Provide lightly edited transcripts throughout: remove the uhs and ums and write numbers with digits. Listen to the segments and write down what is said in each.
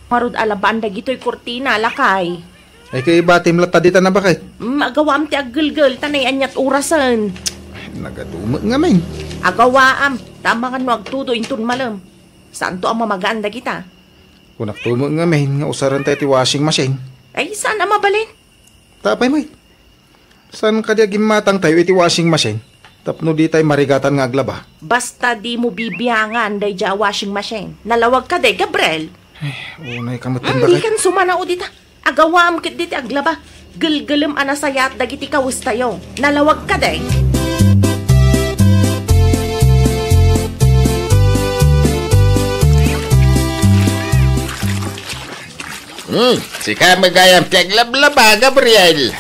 Marud alaban dagitoy kurtina lakay. Ay kay batim lata dita na bakit? Agawam ti aggulgul tanay anyat urasan. Nagaduma nga main. Agawaam, tama nga no agtudo intun malam. Saan to ang mamaganda kita? Kunak tumo nga main nga usaran tayo ti washing machine. Ay, saan ang mabalin? Tapay may. Saan ka diya gimatang tayo iti washing machine? Tapno di tayo marigatan nga aglaba. Basta di mo bibiyangan day dya washing machine. Nalawag ka day, Gabriel. Unay kamutin ba Hindi kan sumanao dita. Agawam kit diti aglaba. Gilgilim anasayat dagiti kawis tayo. Nalawag ka day. Sika magayam ti aglablaba, Gabriel.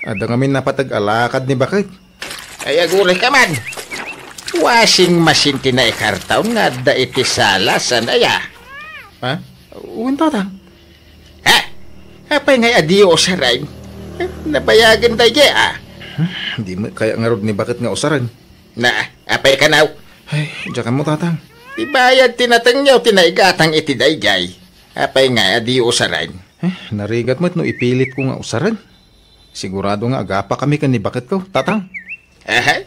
Ada ngamin napatag-alakad ni bakit? Ay aguray ka man. Washing machine tinaikartaon nga da iti salasan aya. Ha? Uwan tatang. Ha? Apay ngay adiyo usaran. Nabayagan da jaya. Hindi mo kaya nga rod ni bakit nga usaran. Na, apay ka naw. Ay, diyan mo tatang. Ibayad tinatangyaw tinaigatang iti dayjay. Apay nga adiyo usaran. Narigat mo't no ipilit ko nga usaran. Sigurado nga agapa kami kan ni bakit ko, tatang. Aha,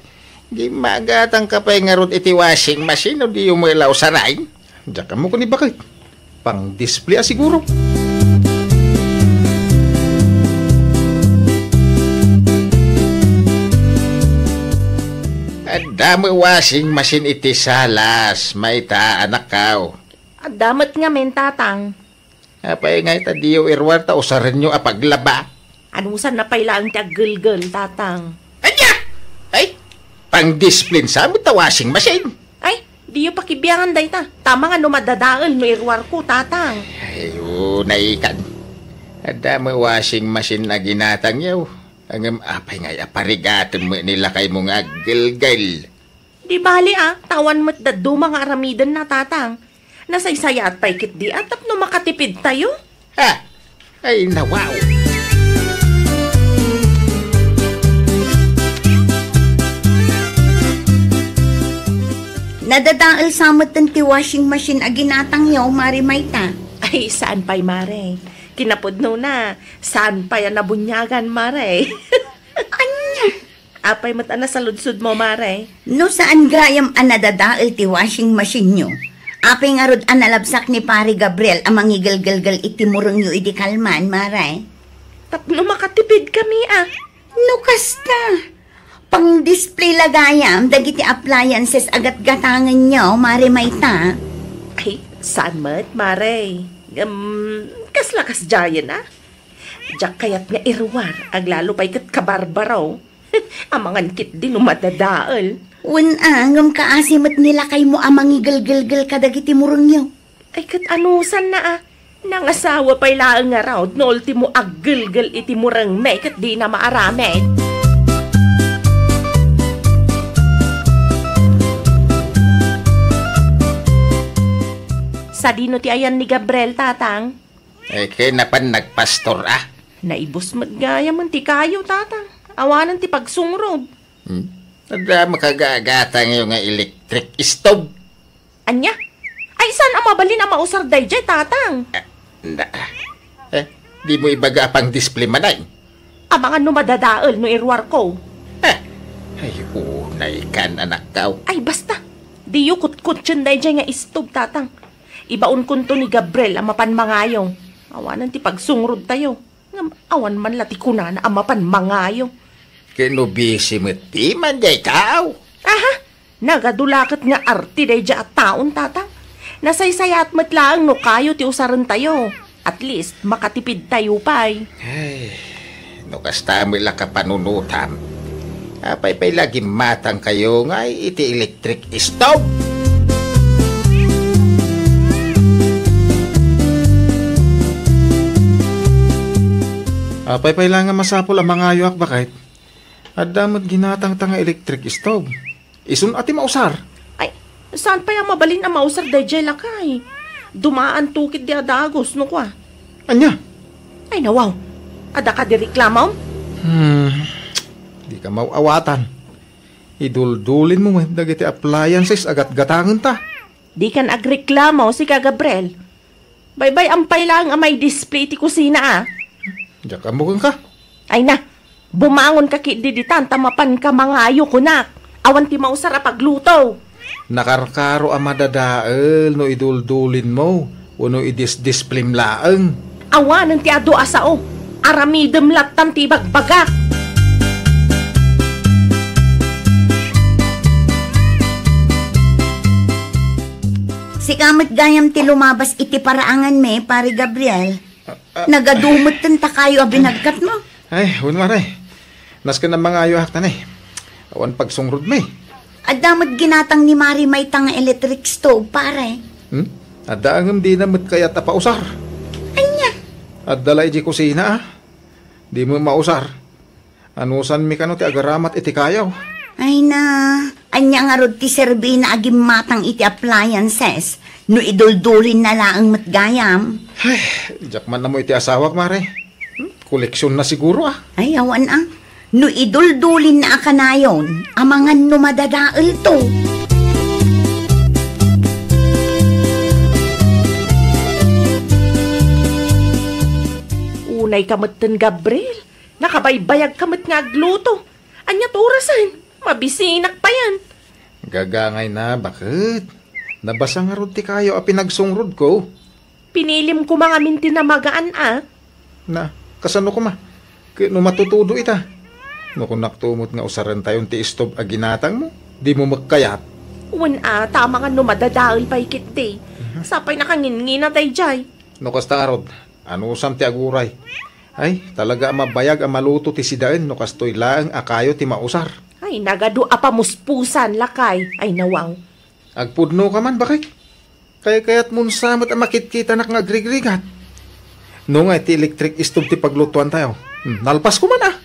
di magatang kapay nga rod iti washing machine o di mo ilaw saray. Diyan mo ko ni bakit. Pang display siguro. Dami washing machine iti salas, may ta anak kao. Damat nga men tatang. Apay nga itadiyo irwar ta usaran nyo apaglaba. Anusan na pailaan ti aggulgul, tatang. Anya! Ay, pang discipline sa mo ta washing machine. Ay, di yung pakibiyangan day ta. Tama nga no madadaal no irwar ko, tatang. Ay, naikan. Dami washing machine na ginatang yaw. Ang apay nga aparigaton mo nila kay mong agilgal. Di bali tawan mo't dadu mga aramidan na, tatang. Nasaysaya at paikit di at no makatipid tayo. Ha? Ay, nawaw. Nadadaal samot ti washing machine aginatang yaw, Mari Mayta. Ay, saan pa'y, Mare? Kinapudno na. Saan pa yan nabunyagan, Mare? Anya? Apay matana sa ludsud mo, Mare? No saan grayam nadadaal ti washing machine nyo? Apay nga rod analabsak ni Pari Gabriel ang mangigalgalgal iti murong nyo iti kalman, Maray. Tapno makatipid kami, No kasta. Pang display lagayam, dagiti appliances agat-gatangan nyo, Mari Mayta. Ay, saan mat, Mare? Kaslakas jayan, Diyak kayat nga irwar, aglalo pa'y kat kabarbaraw. Amangan kit din umadadaal. Ngam kaasimot nila kay mo amang igalgalgal kadagiti murong nyo. Ay kat anusan na nangasawa pa'y laang nga raw, no ultimo aggalgal iti murang may kat di na maaramet. Sa dino ti ayan ni Gabriel, tatang? Ay, kaya napan nagpastor Naibos magaya man ti kayo, tatang. Awanan ti pagsungrod. Ada makagagatang yung electric stove. Anya? Ay, saan ang mabalin ang mausar day jay, tatang? Di mo ibaga pang display manay. Abangan no madadaal no irwar ko. Ay, unay kan anak kao. Ay, basta. Di yu kutkut yun day jay nga stove, tatang. Ibaon kunto ni Gabriel ang mapan mangayong. Awanan ti pagsungrod tayo. Awan man lati kuna na ang mapan mangayong. Kinubisi mo ti man day kao. Aha, nagadulakat nga arti day dya at taon, tatang. Nasaysayat matlaang no kayo ti usaran tayo. At least, makatipid tayo pa'y. Ay, no kasta mo lang kapanunutam. Apay pa'y lagi matang kayo nga iti electric stove. Apay lang nga masapol ang mga yuak bakit? At damot ginatang tanga electric stove. Isun ati mausar. Ay, saan pa yung mabalin ang mausar day jay lakay? Dumaan tukid di adagos, no kwa? Anya? Ay, nawaw. Ada ka di reklamaw? Di ka mauawatan. Iduldulin mo dagiti appliances agat gatangan ta. Di kan agreklamaw si ka Gabriel. Bye-bye ampay lang ang may display ti kusina ah. Diyak ka mo ka. Ay na, bumangon ka kit diditan, tamapan ka mangayo kunak. Awan ti mausara pagluto. Nakarkaro ang madadaal no iduldulin mo. Uno idis-display laang. Awanan ti ado asao. Aramidem latan ti bagbagak. Si kamot gayam ti lumabas iti paraangan me, pare Gabriel. Nagadumot tanta kayo a binagkat mo. Ay, huwag maray. Nas ka na mga ayo haktan eh. Awan pagsungrod may. At damot ginatang ni Mari may tanga electric stove, pare. Adda angam di na kaya tapausar. Anya? At dala iji kusina ah. Di mo mausar. Anusan mi kano ti agaramat iti kayaw. Ay na, anya nga rod ti serbi na agim matang iti appliances. No iduldulin na laang matgayam. Ay, jak man na mo iti asawak mare. Koleksyon na siguro ah. Ay, awan ah. No iduldulin na akanayon, amangan no madadaal to. Unay kamat Gabriel. Nakabaybayag kamat nga agluto. Anya to orasan. Mabisinak pa yan. Gagangay na, bakit? Nabasa nga rod ti kayo a pinagsungrod ko. Pinilim ko mga minti na magaan ah. Na, kasano ko ma? No matutudo ita. No kung naktumot nga usaran tayong ti stove a ginatang mo, di mo magkayat. Uwan tama nga no madadaal pa ikit di. Sapay nakangin-ngina tayo jay. No kasta arod, ano usam ti aguray? Ay, talaga mabayag ang maluto ti sidaen no kastoy laang akayo ti mausar. Ay, nagado apamuspusan lakay. Ay, nawaw. Agpudno ka man, bakit? Kaya-kaya't mun samot ang makit-kita na ngagrig-rigat. No nga, ti electric stove ti paglutuan tayo. Nalpas ko man ah.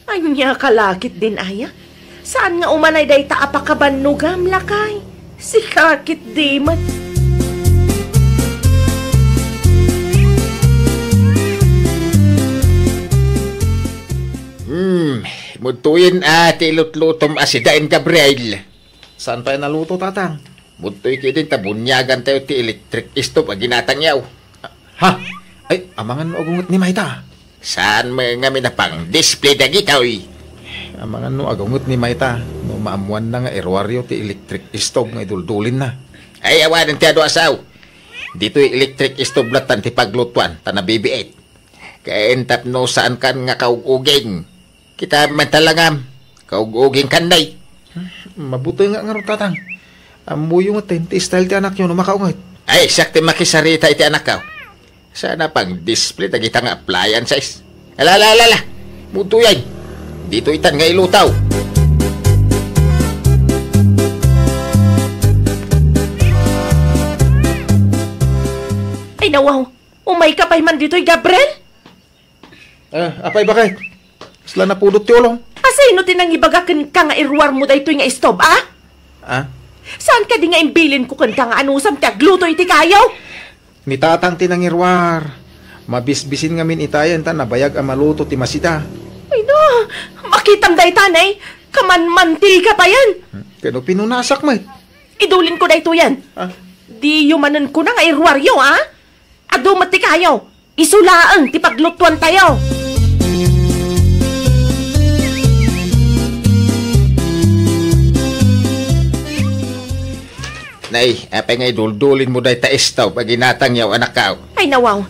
Ay, niya kalakit din, aya. Saan nga umanay day taapakabanugam lakay? Si kakit di man. Mutuin ati lutlutom asidain Gabriel. Saan pa naluto, tatang? Mutuin kidin tabunyagan tayo ti electric stove a ginatangyaw. Ha? Ay, amangan no agungot ni Maita. Saan mga minapang display dagitoy? Amangan no agungot ni Maita. No maamuan na nga erwaryo ti electric stove nga iduldulin na. Ay awanan ti ado asaw. Dito'y electric stove latan ti paglutuan tanabibiit. Kaentap no saan kan nga kauguging. Kita man talangam. Kauguging kanday. Mabuti nga nga ron, tatang. Amuyo nga ti style ti anak nyo no makaungot. Ay, sakti makisarita iti anak ka. Sana pang display tagita nga appliances. Alala. Mutuyan. Dito itan nga ilutaw. Ay, nawaw. Umay ka pa'y man dito'y Gabriel? Apay bakit? Sila na pulot ti olong. Asay tinang ibagakan ka nga irwar mo daytoy nga stove, ah? Ah? Saan ka di nga imbilin ko kan ka nga anusam ti agluto iti kayaw? Ni tatang tinangirwar. Mabisbisin nga min itayan ta nabayag ang maluto ti masita. Ay no, makitam day tanay. Kaman-manti ka pa yan. Kano pinunasak mo Idulin ko dayto yan. Ah? Di yumanan ko na nga irwaryo, ah? Ado mati kayaw. Isulaang ti paglutuan tayo. Nay, apay nga iduldulin mo day ta istaw pag ginatangyaw anak ka. Ay nawaw.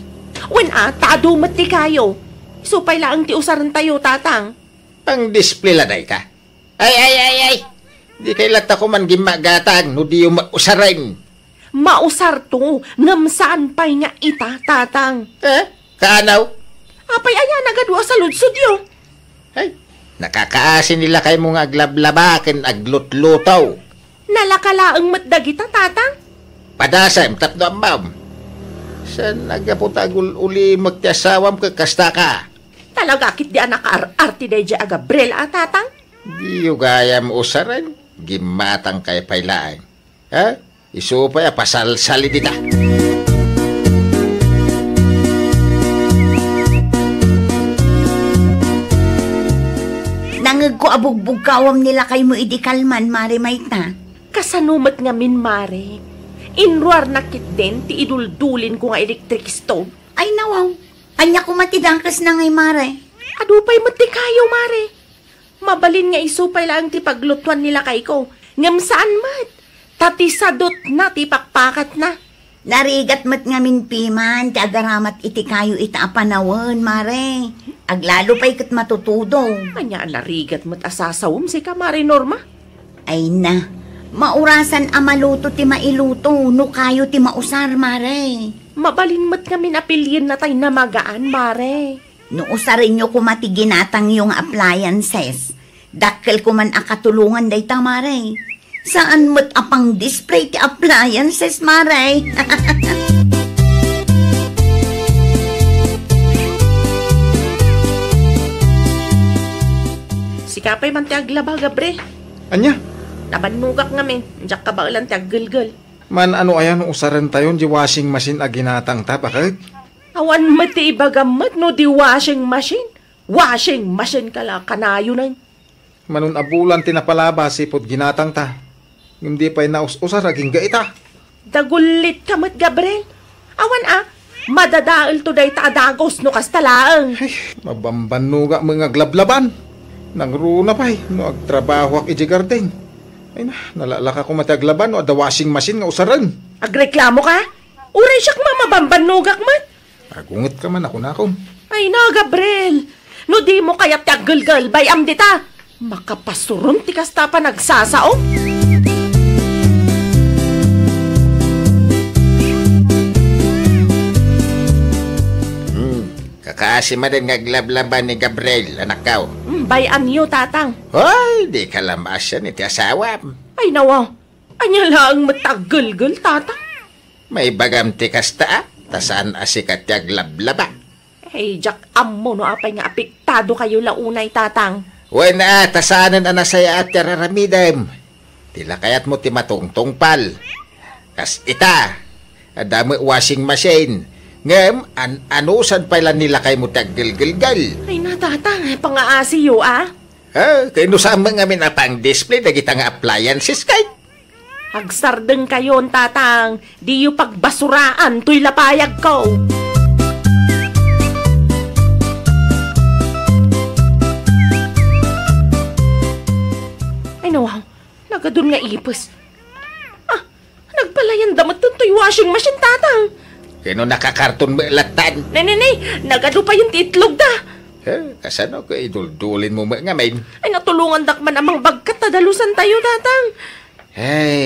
Wen tado mati kayo. Supay laang ti usaran tayo, tatang. Pang display la day ka. Ay. Di kay lata ko man gimagatang no di yung mausarin. Mausar to, ngamsaan pa'y nga ita, tatang. Kaanaw? Apay ayan agadwa sa ludsod yo. Ay, nakakaasin nila kay mga aglablabakin aglutlutaw. Nalakalaang matdagita, tatang. Padasam, tapno ang ma'am. Saan nagaputagul uli magtiasawam kakasta ka? Talaga kit di anak arti day di Gabriel, tatang. Di yung gaya mo usaran, gimatang kay pailaan. Ha? Isupay pasal-sali dita. Nangag ko abugbog kawam nila kay mo idikalman, Mari Mayta. Kasanumat nga min, Mare. Inruar nakit din ti iduldulin ko nga electric stove. Ay nawaw, anya ko matidangkas na ngay mare. Adupay mo ti kayo, mare. Mabalin nga isupay lang ti paglutuan nila kay ko. Ngam saan mat? Tatisadot na ti pakpakat na. Narigat mat ngamin piman, ti agaramat iti kayo ita apanawan, mare. Aglalo pa ikat matutudo. Anya narigat mo't asasawom si ka, mare Norma. Ay na, maurasan amaluto ti mailuto, no kayo ti mausar, mare. Mabalin mo't kami napilyin na tayo na magaan, mare. No usarin nyo kumati ginatang yung appliances. Dakkel ko man akatulungan day ta, mare. Saan mo't apang display ti appliances, mare? Sikapay man ti aglaba, Gabre. Anya? Nabanugak ngamin, diyak ka ba ulan ti aggulgul. Man ano ayan usaran tayo di washing machine a ginatang ta, bakit? Awan mati ibagamat no di washing machine. Washing machine kala kanayo na. Manun abulan tinapalaba sipod ginatang ta. Hindi pa'y naus-usar aging gaita. Dagulit ka mat, Gabriel. Awan madadaal to day ta adagos no kastalaang. Ay, mabambanuga mga glablaban. Nangruna pa'y no agtrabaho ak iji garden. Ay na, nalalaka ko mataglaban no ada washing machine nga usaran. Agreklamo ka? Uray siyak mamabambanugak mat. Agungit ka man ako na akong. Ay na, Gabriel. No di mo kaya tiaggulgal bayam dita. Makapasuron ti kasta pa nagsasao. Kakaasima din nga glablaban ni Gabriel, anak kao. Bayan niyo, tatang. Hoy, di ka lamasyan iti asawa. Ay nawa, anya lang mataggulgul, tatang. May bagam ti kasta, tasaan asikat ya glablaba. Hey, Jack, ammo no apay nga apektado kayo launay, tatang. Uy na, tasaanan anasaya at yararamidem. Tila kayat mo ti matungtong pal. Kas ita, adami washing machine. Ngem, anusan pala nila kay mo taggilgilgal. Ay na, tatang, pangaasiyo, Kaya no sa mga min apang display na kita nga appliances kay. Agsardeng kayon, tatang. Di yu pagbasuraan, tuy lapayag ko. Ay nawaw, nagadun nga ipos. Nagpalayan damot dun tuy washing machine, tatang. Kano nakakarton mo ilatan? Nay, nagado pa yung titlog da. Kasano ko iduldulin mo nga main? Ay natulungan dakman amang bagkat tadalusan tayo, tatang.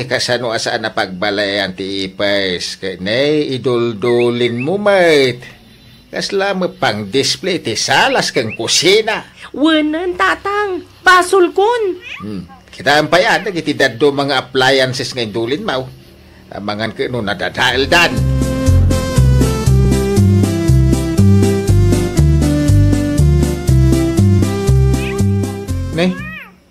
Kasano asaan na pagbalayan ti ipes? Nay, iduldulin mo mait. Kasla mo pang display ti salas kang kusina. Wanan, tatang. Basol kon. Kita ang payan, nagitidad do mga appliances nga indulin mo. Amangan ka no nadadahil dan. Ne,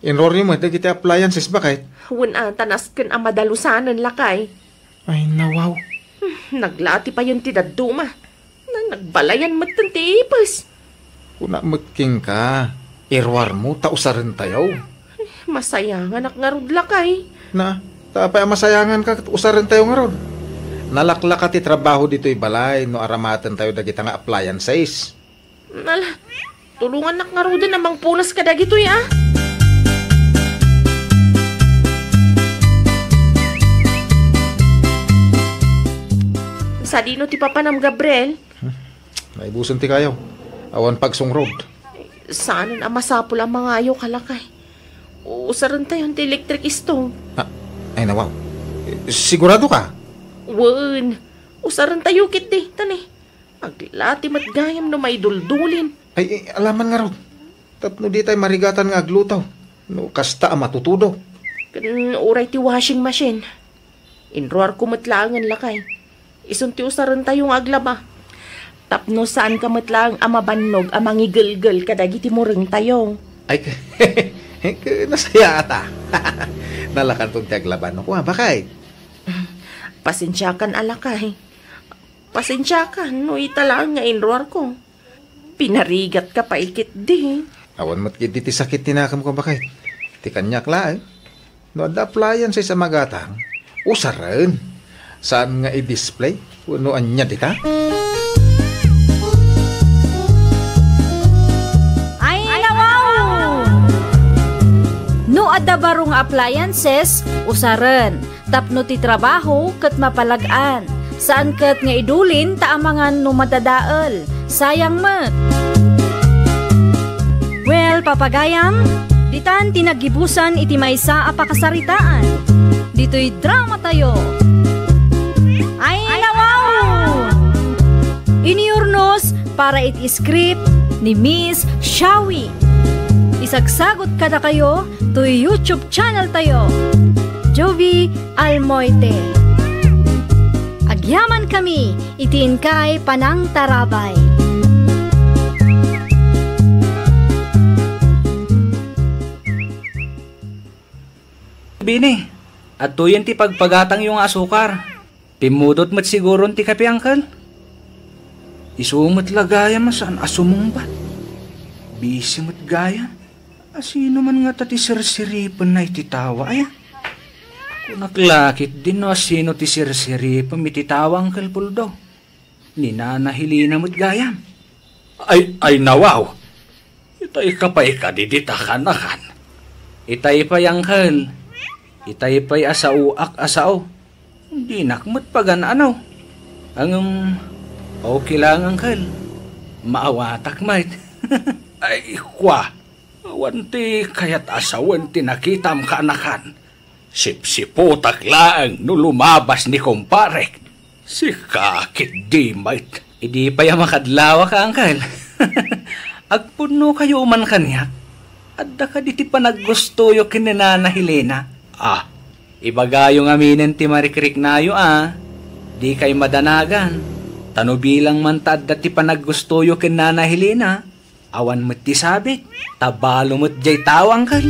inrori mo, kita appliances ba kahit? Wan tanasken ang madalusanan lakay. Ay, nawaw. Naglati pa yung tidaduma. Nagbalayan matan ti ipos. Kuna magking ka, irwar mo, tausaran tayo. Masayangan nga rod lakay. Na, tapay masayangan ka, usaran tayo nga ron. Nalaklak ka ti trabaho dito'y balay, no aramatan tayo dagita nga appliances. Nala, tulungan nga rod din namang punas ka dagito ya. Sa dino ti papanam, Gabriel? Naibusan ti kayo. Awan pagsungrod. Saan ang masapul ang mga ayaw kalakay? Usaran tayo ti electric stove. Ay, nawaw. Sigurado ka? Wan, usaran tayo kit di, tani. Aglati matgayam no may duldulin. Ay, alaman nga ron. Tapno di tayo marigatan nga aglutaw. No, kasta ang matutudo. Uray ti washing machine. Inroar kumatlangan lakay. Isunti usaran tayong aglaba. Tapno saan ka matlang amabannog amangigilgil kadagiti mo ring tayo. Ay, nasaya ata. Nalakan tong taglaban ko, bakay? Pasensya kan alakay. Pasensya kan, no italaan nga inroar ko. Pinarigat ka pa ikit di. Awan mo't kiti ti sakit tinakam ko, bakay? Ti kanyak la, No, ada appliances sa magatang. Usaran. Saan nga i-display? Ano anya di ka? Ay, nawaw! No adda barong appliances, usaran. Tapno ti trabaho ket mapalagaan. Saan ket nga idulin taamangan no madadael. Sayang met. Well, papagayam, ditan tinagibusan iti maysa a pakasaritaan. Dito'y drama tayo. Ay, nawaw! Iniurnos para iti script ni Miss Shawi. Isagsagot kada kayo to YouTube channel tayo. Jovi Almoite. Agyaman kami, itiin kay Panang Tarabay. Bini, at tuyan ti pagpagatang yung asukar. Timudot mat siguro ti kape, angkal. Isumat lagaya masan asumumbat. Bisi mat gaya. Asino man nga tati sirsiripan na ititawa, ay. Kung naklakit din no asino ti sirsiripan mititawa, angkal Puldo. Ninanahilina mat gaya. Ay nawaw. Itay kapay ka diditakaнаkan. Itay pa angkal. Itay pa'y asauak asao. Hindi nakmat pagan ano. Ang okay lang angkal. Maawatak mait. Ay kwa. Awanti kayat asawan tinakitam kaanakan. Sipsipotak laang no lumabas ni kumparek. Si kakit di mait. Idi pa'y makadlawa ka angkal. Agpuno kayo man kanyak. Adda ka diti panaggustoyo kinanana Helena. Ibagayong aminin ti marikrik nayo Di kay madanagan. Tano bilang man tadda ti panaggustoyo ken Nana Helena. Awan met ti sabit. Tabalo met jay tawang kal.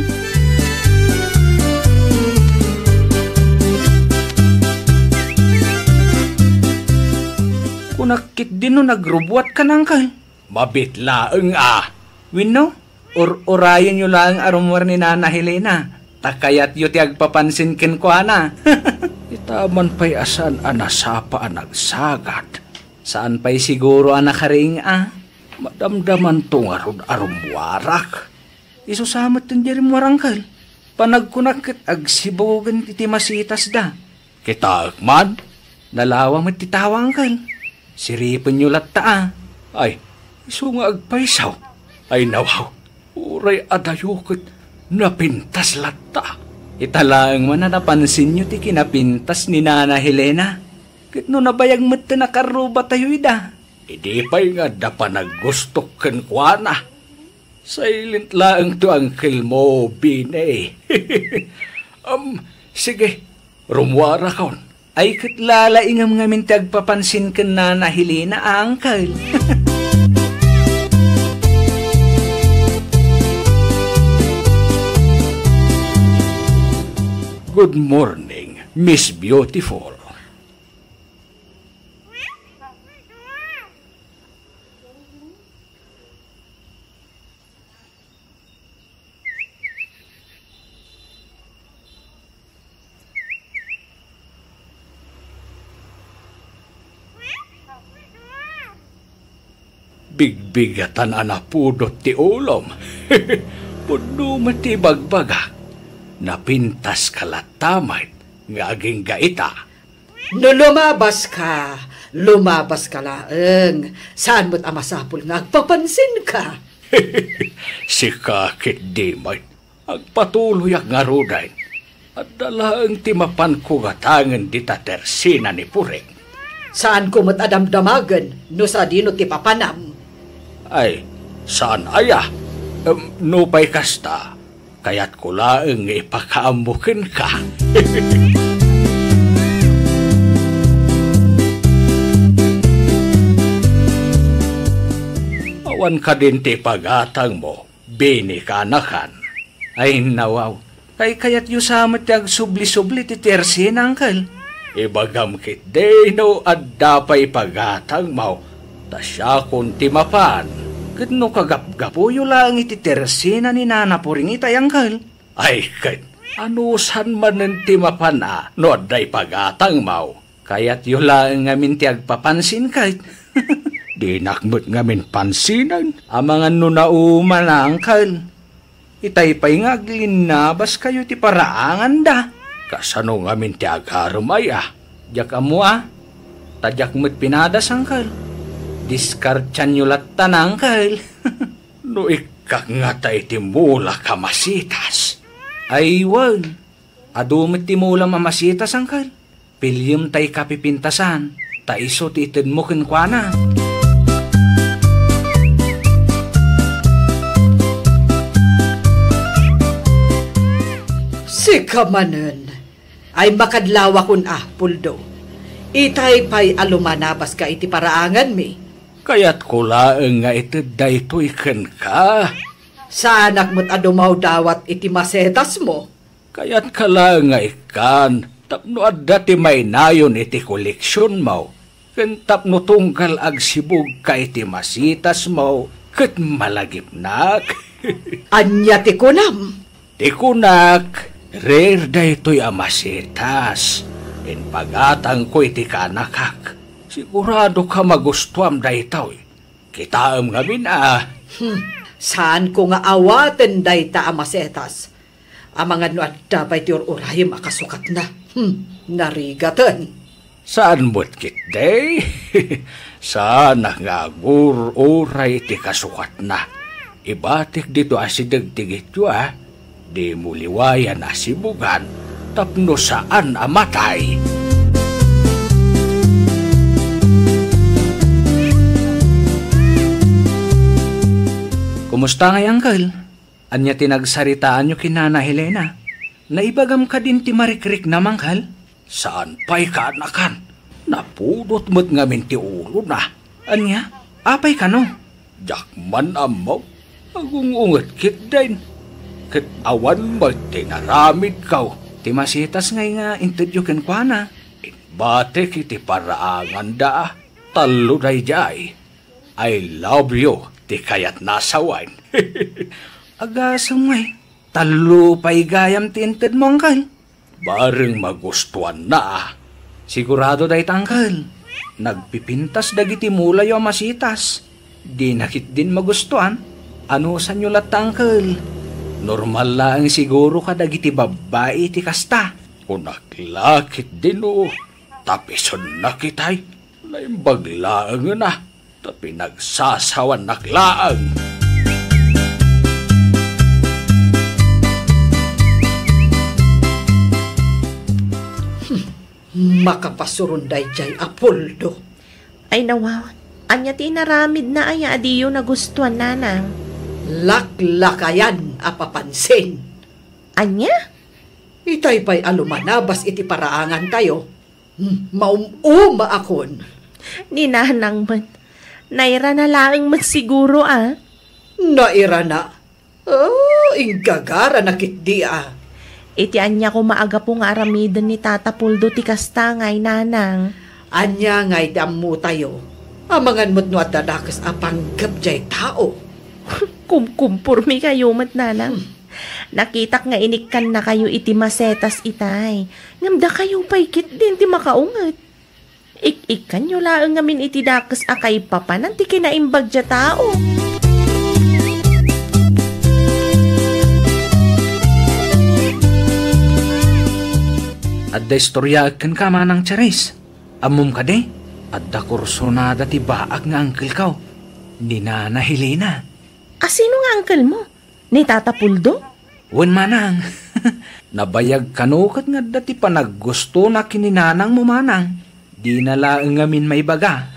Kunakit din no nagrubwat ka nang kal. Mabitlaeng Wino? Orayan nyo lang arumwar ni Nana Helena. Takayat yu ti agpapansin ken ko ana. Itaman pa'y asan anasapa anagsagat. Saan pa'y siguro anakaring Madamdaman to nga ron arumwarak. Isusamat din dirim warangkal. Panagkunakit agsibogan iti masitas da. Kita akman, nalawang matitawangkal. Siripin nyo latta Ay, iso nga agpaisaw. Ay nawaw, uray adayukot. Napintas latta. Italaang man na napansin nyo ti kinapintas ni Nana Helena. Kit no nabayag mat na karuba tayo ida. Idi pa'y nga da pa naggustok ken kuana. Silent lang to Uncle mo, Bine. Sige, rumwara kaon. Ay kit lalaingam nga min tagpapansin ken Nana Helena, Uncle. Good morning, Miss Beautiful. Bigbigatan anapudot ti ulom. Puno mati bagbaga. Napintas kalatamay nga aging gaita. No lumabas ka laeng. Saan mo't amasapol nga agpapansin ka? Si kakit di may agpatuloy ang ngaruday. At dalaang timapan ko gatangan di tatersina ni Pureng. Saan ko mo't adamdamagan no sa dino ti papanam? Ay, saan aya? Nupay kasta. Kaya't ko laeng ipakaambukin ka. Awan ka din ti pagatang mo, Bini kanakan. Ay nawaw, kaya't yu samat yung subli-subli ti tersin, Uncle. Ibagam kit no at dapay pagatang mo, tasya kung timapan. Kat no kagap-gapuyo lang iti tersina ni Nana Puring itay, Uncle. Ay, kat, anusan man ng timapan no aday pagatang mau. Kaya't yula ngamin ti agpapansin kahit. Di nakmut ngamin pansinan. Amangan no nauma na angkal. Itay pa'y ngaglinabas kayo ti paraangan da. Kasano ngamin ti agarumay Jak amo Tadyak mo't pinadas angkal. Diskartyan yulat tanangkal. No ikak nga tayo ti mula kamasitas. Aywan. Adumit ti mula mamasitas angkal. Pilyum tay kapipintasan. Taiso ti itid mo kinkwana. Si kamanen ay makadlawa kun Puldo. Itay pa'y alumanabas ka iti paraangan mi. Kaya't kulaeng nga iti daytoy ken ka. Sa anak mo't adumaw dawat iti masetas mo. Kaya't kalaeng nga ikan. Tapno adda ti may nayon iti koleksyon mo. Ken tapno tungkal agsibog ka iti masitas mo. Ket malagipnak. Anya ti kunam. Ti kunak, rare daytoy amasitas. In pagatang ko iti kanakak. Sigurado ka magustuam daytaw. Kitaam ngamin Saan ko nga awaten dayta amasetas? Amangan no adda pa'y ti urayim akasukat na. Narigatan. Saan mo't kitday? Sana nga uray iti kasukat na. Ibatik dito asidagtigit yu Di muliwayan asibugan. Tapno saan amatay. Kumusta ngay, Uncle? Anya tinagsaritaan nyo kinana Helena? Naibagam ka din ti marikrik na mangkal? Saan pa'y kaanakan? Napudot mo't ngamin ti ulo na. Anya? Apay ka no? Jakman amaw. Agungungat kit din. Kit awan mo tinaramid kaw. Ti masitas ngay nga intedyo kenkwana. Batik iti paraangan da. Talo day jay. I love you. Ti kayat nasawan. Agasam ngay. Talo pa'y gayam ti inted mo, Uncle. Bareng magustuhan na. Sigurado day tangkal. Nagpipintas dagiti mula yung masitas. Di nakit din magustuhan. Ano sa nyo latangkal? Normal lang siguro ka dagiti babae ti kasta. Kung naklakit din Tapison na kitay. Naimbaglaang na. Tapi nagsasawan naklaang. Makapasurunday jay Apoldo. Ay nawaw. Anya tinaramid na aya adiyo na gustuan nanang. Laklakayan apapansin. Anya? Itay pa'y alumanabas iti paraangan tayo. Maumuma akon. Ninanang man. Naira na laing man siguro Naira na. Inggagara na kitdi Iti anya ko maaga po nga aramidan ni Tata Puldo ti kasta ngay nanang. Anya ngay damu tayo. Amangan mo't no at dadakas apanggap jay tao. Kumkumpurmi kayo mat nanang. Nakitak nga inikkan na kayo iti masetas itay. Ngamda kayo paikit din ti makaungat. Ik-ikan nyo laang ngamin iti dakas akay papanan ti kinaimbag dya tao. At da istorya kan ka manang Charis. Amum ka de. At da kursonada ti baak nga angkel kaw. Ni Nana Helena. Sino nga angkel mo? Ni Tata Puldo? Wen manang. Nabayag kanukat nga dati panaggusto na kininanang mo manang. Di na laang ngamin may baga.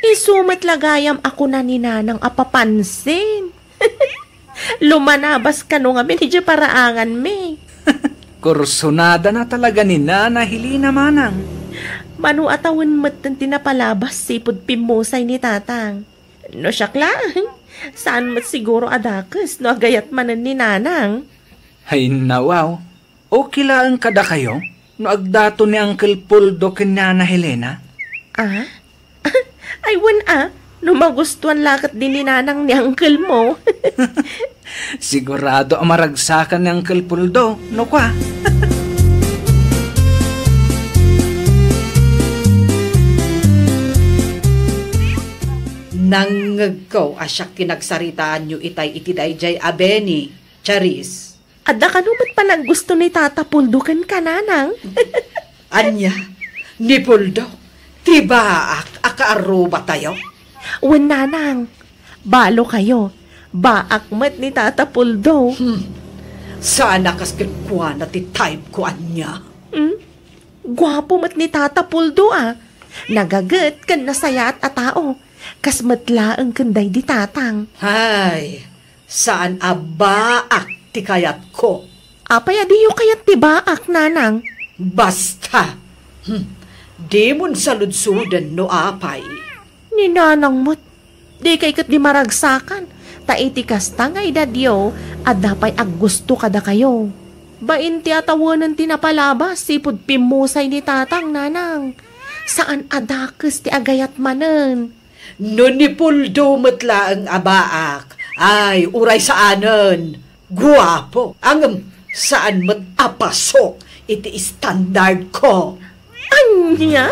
Isumat lagayam ako na ni Nanang apapansin. Lumanabas ka no ngamin hindi paraangan me. Kursonada na talaga ni Nana Helena manang. Manu atawan matan tinapalabas sipod pimusay ni Tatang. No siya lang. Saan mat siguro adakas no agayat manan ni Nanang? Ay nawaw. Okay lang kada kayo? No agdato ni Uncle Puldo ken Nana Helena? Ay wan no magustuhan lakat din ni Nanang ni Uncle mo. Sigurado ang maragsakan ni Uncle Puldo, no kwa? Nangag ko asyak kinagsaritaan nyo itay iti dayjay abeni, Charis. Adda ka numat pa nang gusto ni Tata Puldukan ka, nanang. Anya, ni Puldo, tibaak akaaruba tayo? Wen, nanang. Balo kayo. Baak mat ni Tata Puldo. Sana kaskikwa na ti type ko anya. Gwapo mat ni Tata Puldo, ah. Nagagat kan nasayat a tao. Kas matlaang kanday di tatang. Hay, saan abaak ti kayat ko? Apay adiyo kayat ti baak, nanang. Basta, di mon saludsudan no apay. Ni nanang mat. Di kay kat di maragsakan. Taiti kasta nga idadyo at dapay ag gusto kada kayo. Bain ti atawanan tinapalabas sipud pimusay ni tatang, nanang. Saan adakas ti agayat manen? No ni Puldo matla ang abaak, ay uray saanen. Guwapo, ang saan mat apasok iti standard ko. Anya?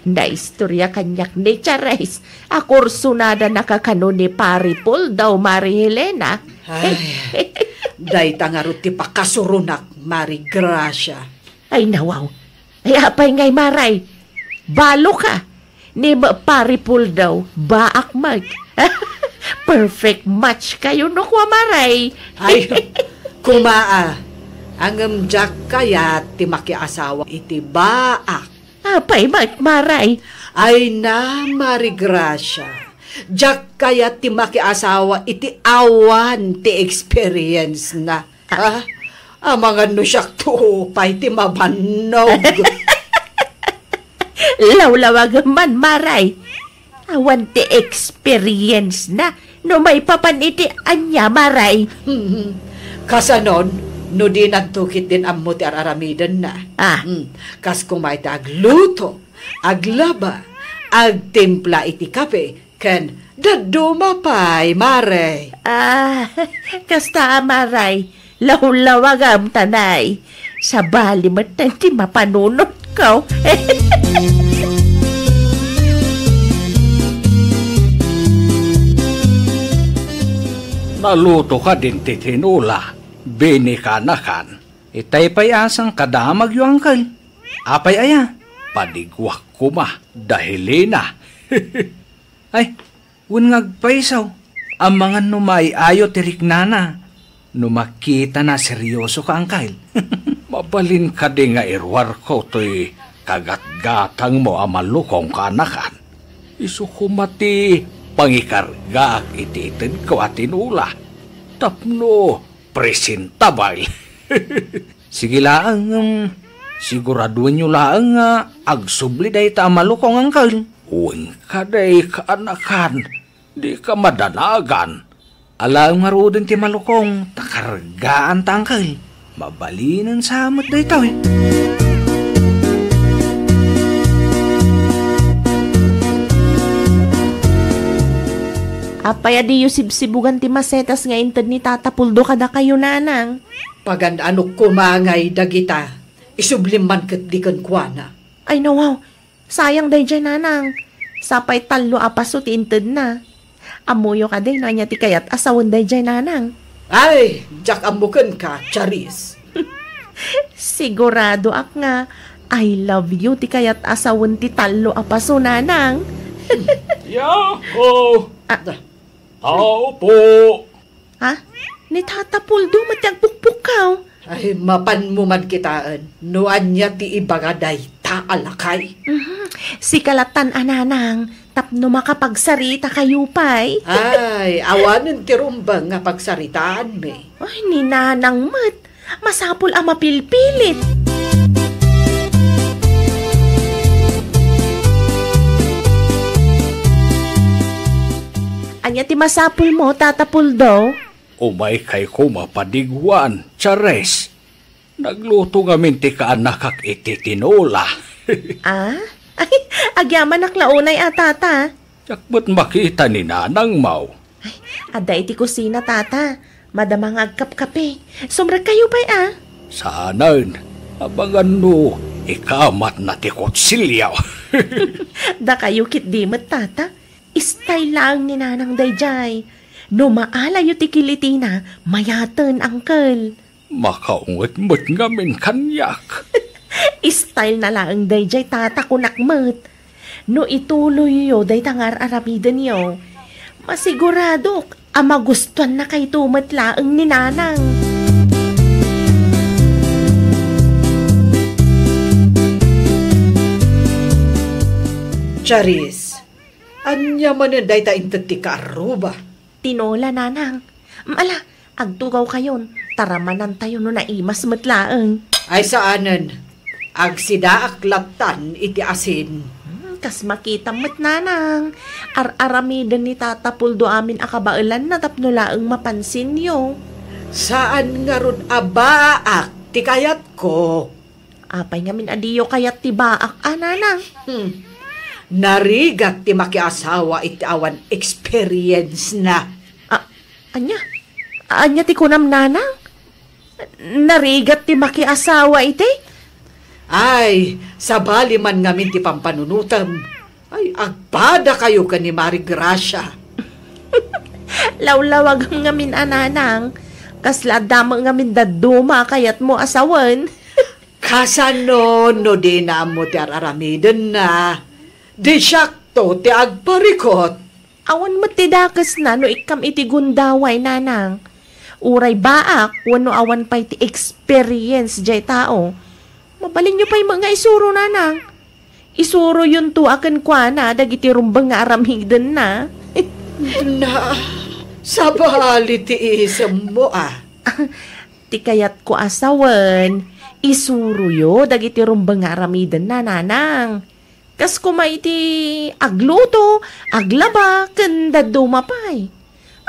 Naistorya kanyak ni Charis. Akursunada nakakano ni Paripol daw, Mari Helena. Ay, day tangarot ti pakasurunak, Mari Gracia. Ay nawaw. Ay apay ngay Maray. Balo ka. Ni Paripol daw, baak mag. Perfect match kayo no kwa Maray. Ay, kumaa. Ang jack kaya ti makiasawa iti baak. Apay Maray. Ay na, Mari Gracia. Jack kaya ti makiasawa iti awan ti experience na. Ha? Amangan no siyak tupay ti mabanog. Lawlawag man Maray. Awan ti experience na. No may papaniti anya Maray. Kasanon, no di nagtukit din ammo ti araramidan na. Kas kumay ti agluto, aglaba, agtimpla iti kape, ken daduma pay, Mare. Kasta Maray, lawlawagam tanay. Sa bali mat ti mapanunot ko. Naluto ka din ti tinula. Bini kanakan. Itay payasang kadamag yu angkal. Apay aya. Padigwak kuma. Dahilina. Ay, ngagpaisaw. Ang mga numay ayo tirik nana. Numakita na seryoso ka angkal. Mabalin ka di nga irwar ko to'y kagat-gatang mo ang malukong kanakan. Isukumati pangikarga ititid ko at tinula. Tapno, presentabay. Sige laang, siguraduhin nyo laang agsubli day ta malukong angkal. Uwing ka day kaanakan, di ka madanagan. Alam nga rodin ti malukong, takargaan tangkal. Mabalinan sa amat day tao Apay adi yung sibsibugan ti masetas nga intad ni Tata Puldo kada kayo nanang. Pagandanok kumangay dagita, isublim man kat di kan kuana. Ay nawaw, sayang day dyan nanang. Sapay talo apaso ti intad na. Amuyo ka day nanya ti kayat asawan day dyan nanang. Ay, jak amukan ka, Charis. Sigurado ak nga, I love you ti kayat asawan ti talo apaso nanang. Yahoo! Tao po! Ha? Ni Tata Puldo matyagpukpuk ka. Ay, mapan mo man kitaan. Nuan niya ti ibagaday taalakay. Si kalatan ananang, tapno makapagsarita kayo pay. Ay, awanin ti rumbang nga pagsaritaan me. Ay, ni nanang mat. Masapul ang mapilpilit. Anya ti masapul mo, Tata Puldo? Umay kay ko mapadigwan, Chares. Nagluto ngamin ti kaanakak iti tinola. Ay, agyaman naklaunay tata. Yakbat makita ni Nanang Mau. Ay, ada iti kusina, Tata. Madamang agkap-kape. Sumrag kayo pa'y Saanan, abangan no, ikamat na tikot silyaw. Da kayo kit di mat tata. Istay lang ni nanang dayjay. No maalayo ti kilitina, mayaten angkel. Makaungot-mot ngamin kanyak. Style na lang dayjay tata kunakmet. No ituloy yo day tangar aramidan yo. Masigurado ama gustuhan na kay tumat laeng ni nanang. Charis, anya man day ta intet ti karuba. Tinola nanang. Mala, agtugaw kayon. Taramanan tayo no naimas matlaeng. Ay saanan, agsidaak laptan iti asin. Kas makita mat nanang. Aramidan ni Tata Puldo amin akabailan na tapno laeng mapansin yo. Saan nga ron abaak ti kayat ko? Apay ngamin adiyo kayat ti baak nanang. Narigat ti makiasawa iti awan experience na. Anya ti kunam nanang? Narigat ti makiasawa iti? Ay, sabali man ngamin ti pampanunutam. Ay, agpada kayo ka ni Mari Gracia. Lawlawag ngamin ananang. Kasla damo ngamin daduma kayat mo asawan. Kasano no di na mo ti araramidan na. Di syakto ti agparikot. Awan mo ti dakas na no ikam iti gundaway nanang. Uray baak, wano awan pa'y ti experience jay tao. Mabalin nyo pa'y mga isuro nanang. Isuro yun to akan kwa na, dagiti rumbang nga aramhigdan na. Na, sabali ti isam mo Ti kayat ko asawan, isuro yo, dagiti rumbang nga aramidan na nanang. Kas kumay ti agluto, aglaba, kanda dumapay.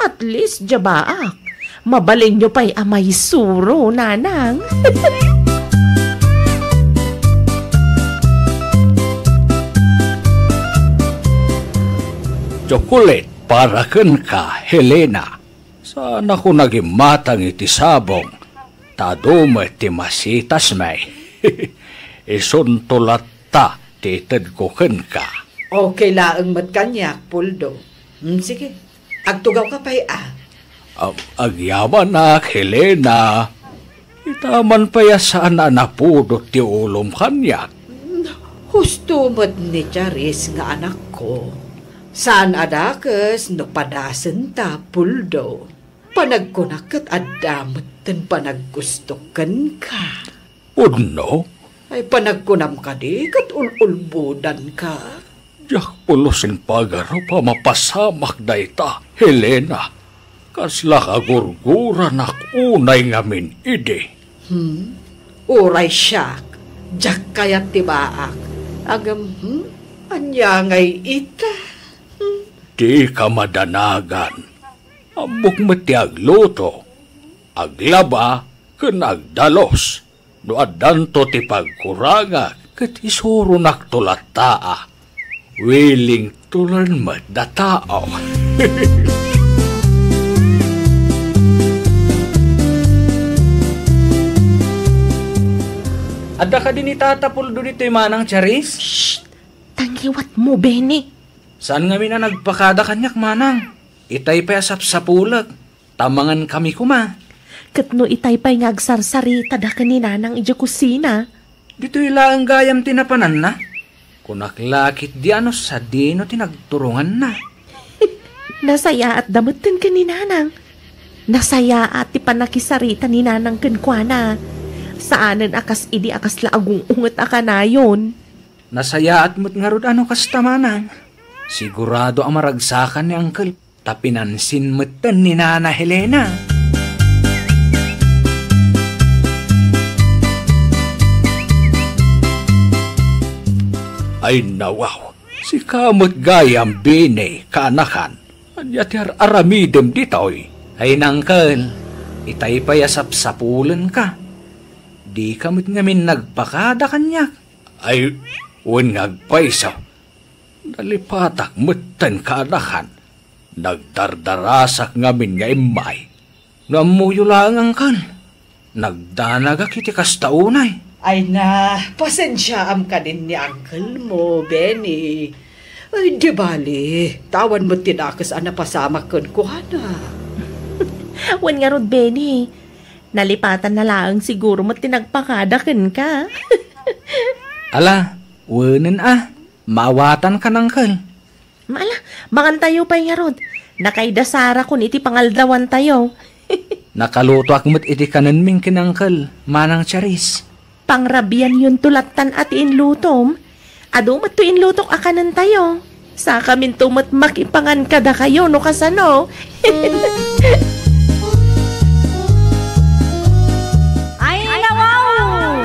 At least jabaak. Mabalin nyo pa'y amay suro, nanang. Chocolate para ken ka, Helena. Sana ko nagimatang iti sabong. Tadumet ti masitas may. Isuntulat ta, tited ko ken ka. Okay laang matkanyak, Puldo. Sige, agtugaw ka pa'y Agyaman na, Helena. Itaman pa ya saan na napudot ti ulom kanyak. Husto mo't ni Charis nga anak ko. Saan adakes no padasen ta, Puldo. Panagkunakat adamot ten panaggustokan ka. Udno? Ay panagkunam ka di kat ululbudan ka. Diyak pulusin pagaro pa mapasamak dayta, Helena. Kasla kagurguran ak unay ngamin ide. Uray siyak, jak kayat tibaak. Agam, anya ngay ita. Di ka madanagan. Ambok mati agluto. Aglaba, ken agdalos. No adanto ti pagkuranga, ket isuro naktulataa. Willing to learn madatao. Ada ka din itatapul doon ito manang Charis? Shh! Tanggiwat mo, Benny. Saan nga na nagpakada kanyak manang? Itay pa sa pulag. Tamangan kami kuma. Katno itay pa'y ngagsarsarita da kanina ng idyo kusina. Dito ilang gayam tinapanan na. Kunaklakit di ano sa dino tinagturungan na. Nasaya at damutin ka ni nanang. Nasaya at ti panakisarita ni nanang kenkwana. Saanan akas idi akas laagong unget akanayon. Nasaya at mo't nga rod ano kastamanang. Sigurado ang maragsakan ni Uncle. Tapinansin mo't ni Nana Helena. Ay nawaw, si kamot gayam bine kaanakan. Anyatir aramidem ditoy. Ay nangkel, itay payasap sapulan ka. Di kamot ngamin nagpakada kanyak. Ay, wen ngagpaisaw. Nalipatak mutan kaanakan. Nagdardarasak ngamin nga imay. Ngamuyo lang angkan. Nagdanaga kiti kastaunay. Ay na, pasensya am ka din ni uncle mo, Benny. Ay, di bali. Tawan mo tinakas ana pasama kun kuhana. Wan nga rod, Benny. Nalipatan na lang siguro mo tinagpakadakin ka. Ala, wanan maawatan ka ng kal. Mala, mangan tayo pa nga rod. Nakaidasara kun iti pangaldawan tayo. Nakaluto akmat iti kananming kinangkal, manang charis. Pangrabian yun tulatan at inlutom. Ado mat to inlutok akanan tayo. Sa kamin tumat makipangan kada kayo no kasano. Ay, nawaw!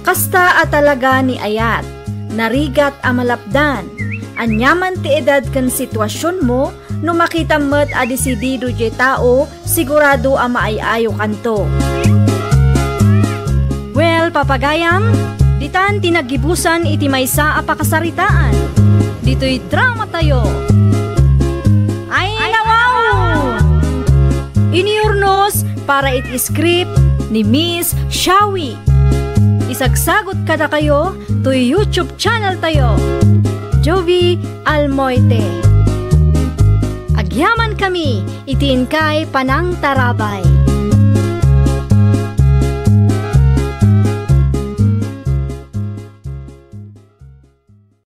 Kasta at talaga ni Ayat, narigat amalapdan. Anyaman ti edad kan sitwasyon mo, no makita mo't adesidido je tao, sigurado ang maayayo kanto. Well, papagayam, ditan tinagibusan iti maysa a pakasaritaan. Dito'y drama tayo. Ay, nawaw! Iniurnos para iti script ni Miss Shawi. Isagsagot kada kayo to YouTube channel tayo. Jovi Almoite. Agyaman kami, itin kay Panang Tarabay.